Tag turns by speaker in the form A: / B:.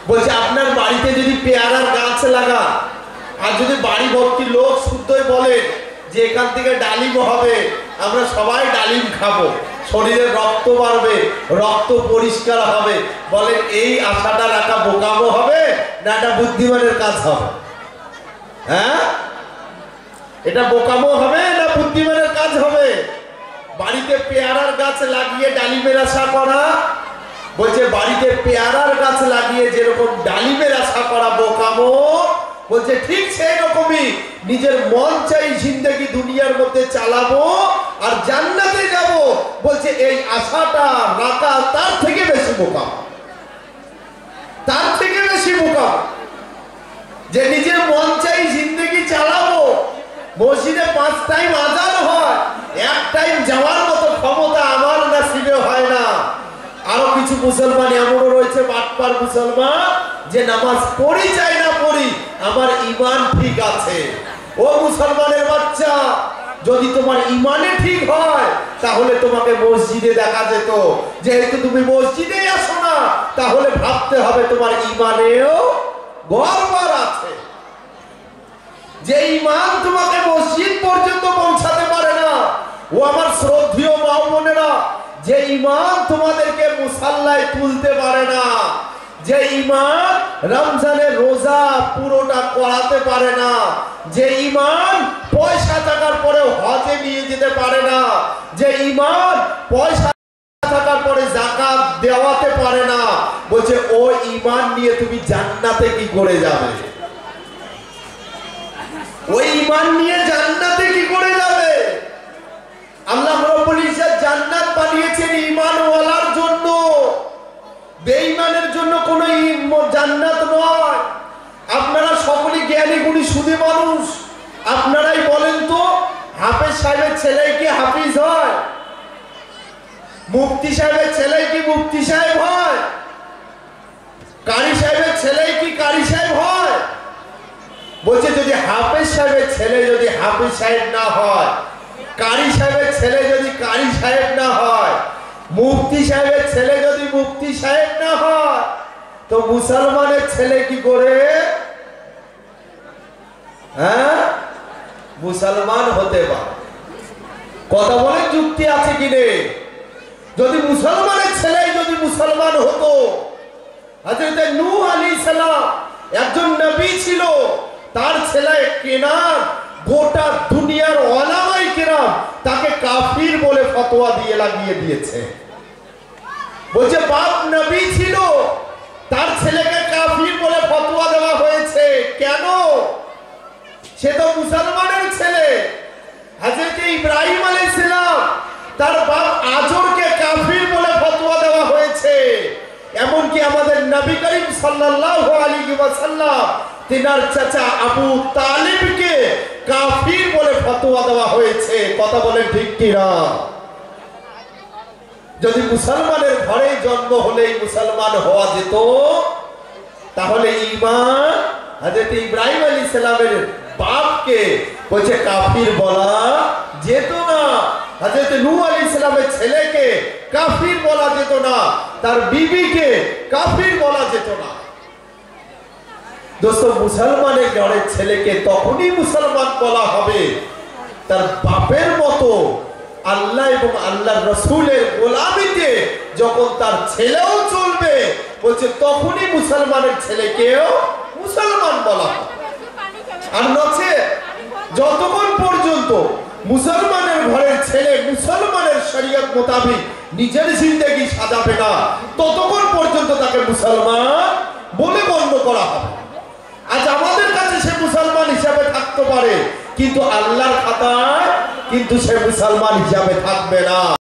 A: বলছে আপনার বাড়িতে যদি পেয়ারার গাছ লাগা আর যদি বাড়ি ভর্তি লোক শুদ্ধই বলে যে এখান থেকে ডালিম হবে, আমরা সবাই ডালিম খাবো, শরীরে রক্ত বাড়বে, রক্ত পরিষ্কার হবে, বলেন এই আশাটা রাখা বোকামো হবে না এটা বুদ্ধিমানের কাজ হবে? হ্যাঁ, এটা বোকামো হবে না বুদ্ধিমানের কাজ হবে? বাড়িতে পেয়ারার গাছ লাগিয়ে ডালিমের আশা করা, বলছে বাড়িতে পেয়ারার গাছ লাগিয়ে যেরকম ডালিমের আশা করা বোকামো, বলছে ঠিক সেই রকমই নিজের মন চাই জিন্দেগি দুনিয়ার মধ্যে চালাবো আর জান্নাতে যাব, বলছে এই আশাটা রাখা তার থেকে বেশি বোকাম, তার থেকে বেশি বোকাম। যে নিজের মন চাই জিন্দেগি চালাবো, মসজিদে 5 টাইম আজান হয়, 1 টাইম যাওয়ার মতো ক্ষমতা আমার নসিবে হয় না। আরো কিছু মুসলমান এমনও রয়েছে বাটপার মুসলমান যে নামাজ পড়ি চাই না পড়ি আমার ঈমান ঠিক আছে। ও মুসলমানের বাচ্চা, যদি তোমার ঈমানে ঠিক হয় তাহলে তোমাকে মসজিদে দেখা যেত, যেহেতু তুমি মসজিদে আসো না তাহলে ভাবতে হবে তোমার ঈমানেও গড়বড় আছে। যে ঈমান তোমাকে মসজিদ পর্যন্ত পৌঁছাতে পারে না, ও আমার শ্রদ্ধেয় মা বোনেরা, যে ঈমান তোমাদেরকে মুসাল্লায় তুলতে পারে না, যে ঈমান রমজানের রোজা পুরোটা করাতে পারে না, যে ঈমান পয়সা থাকার পরেও হজে নিয়ে যেতে পারে না, যে ঈমান পয়সা থাকার পরে যাকাত দেওয়াতে পারে না, বলছে ও ঈমান নিয়ে তুমি জান্নাতে কি করে যাবে? ওই ঈমান নিয়ে জান্নাতে কি করে যাবে? আল্লাহ রাব্বুল ইজ্জত জান্নাত বানিয়েছেন ঈমানওয়ালার জন্য, বেঈমানের জন্য কোনো জান্নাত নয়। আপনারা সকলেই জ্ঞানী গুণী সুধী মানুষ, আপনারাই বলেন তো হাফেজ সাহেবের ছেলে কি হাফিজ হয়? মুফতি সাহেবের ছেলে কি মুফতি সাহেব হয়? কারি সাহেবের ছেলে কি কারি সাহেব হয়? বলছে যদি হাফেজ সাহেবের ছেলে যদি হাফিজ সাহেব না হয়, কারি সাহেবের ছেলে যদি কারি সাহেব না হয়, মুফতি সাহেবের ছেলে যদি মুফতি সাহেব না হয়, তো মুসলমানের ছেলে কি করে মুসলমান হতে পারে? কথা বলে যুক্তি আছে কি নেই? যদি মুসলমানের ছেলে যদি মুসলমান হতো, হযরত নূহ আলাইহিস সালাম একজন নবী ছিল, তার ছেলে কেনান গোটা দুনিয়ার ওলামায়ে কেরাম তাকে কাফির বলে ফতোয়া দিয়ে লাগিয়ে দিয়েছে। বলছে বাপ নবী ছিল, তার ছেলেকে কাফির বলে ফতোয়া দেওয়া হয়েছে কেন? সে তো মুসলমানের ছেলে। হযরত ইব্রাহিম আলাইহিস সালাম তার বাপ আজরকে কাফির বলে ফতোয়া দেওয়া হয়েছে। এমনকি আমাদের নবী করিম সাল্লাল্লাহু আলাইহি ওয়াসাল্লাম তিনার চাচা আবু তালিবকে কাফির বলে ফতোয়া দেওয়া হয়েছে। কথা বলেন ঠিক কি না? যদি মুসলমানের ঘরে জন্ম হলেই মুসলমান হওয়া যেত, তাহলে ঈমান হযরত ইব্রাহিম আলাইহিস সালামের বাপকে বলছে কাফির বলা যেত না, হযরত নূহ আলাইহিস সালামের ছেলেকে কাফির বলা যেত না, তার বিবিকে কাফির বলা যেত না। দোস্ত, মুসলমানের ঘরের ছেলেকে তখনই মুসলমান বলা হবে তার বাপের মতো আল্লাহ এবং আল্লাহর রাসূলের গোলামিতে যখন তার ছেলেও চলবে, বলছে তখনই মুসলমানের ছেলেকেও মুসলমান বলা হবে। আর নচে যতক্ষণ পর্যন্ত মুসলমানের ঘরের ছেলে মুসলমানের শরীয়ত মোতাবেক নিজের জিন্দেগি সাজাবে না, ততক্ষণ পর্যন্ত তাকে মুসলমান বলে গণ্য করা হবে। আজ আমাদের কাছে সে মুসলমান হিসাবে থাকতে পারে, কিন্তু আল্লাহর খাতায় কিন্তু সে মুসলমান হিসাবে থাকবে না।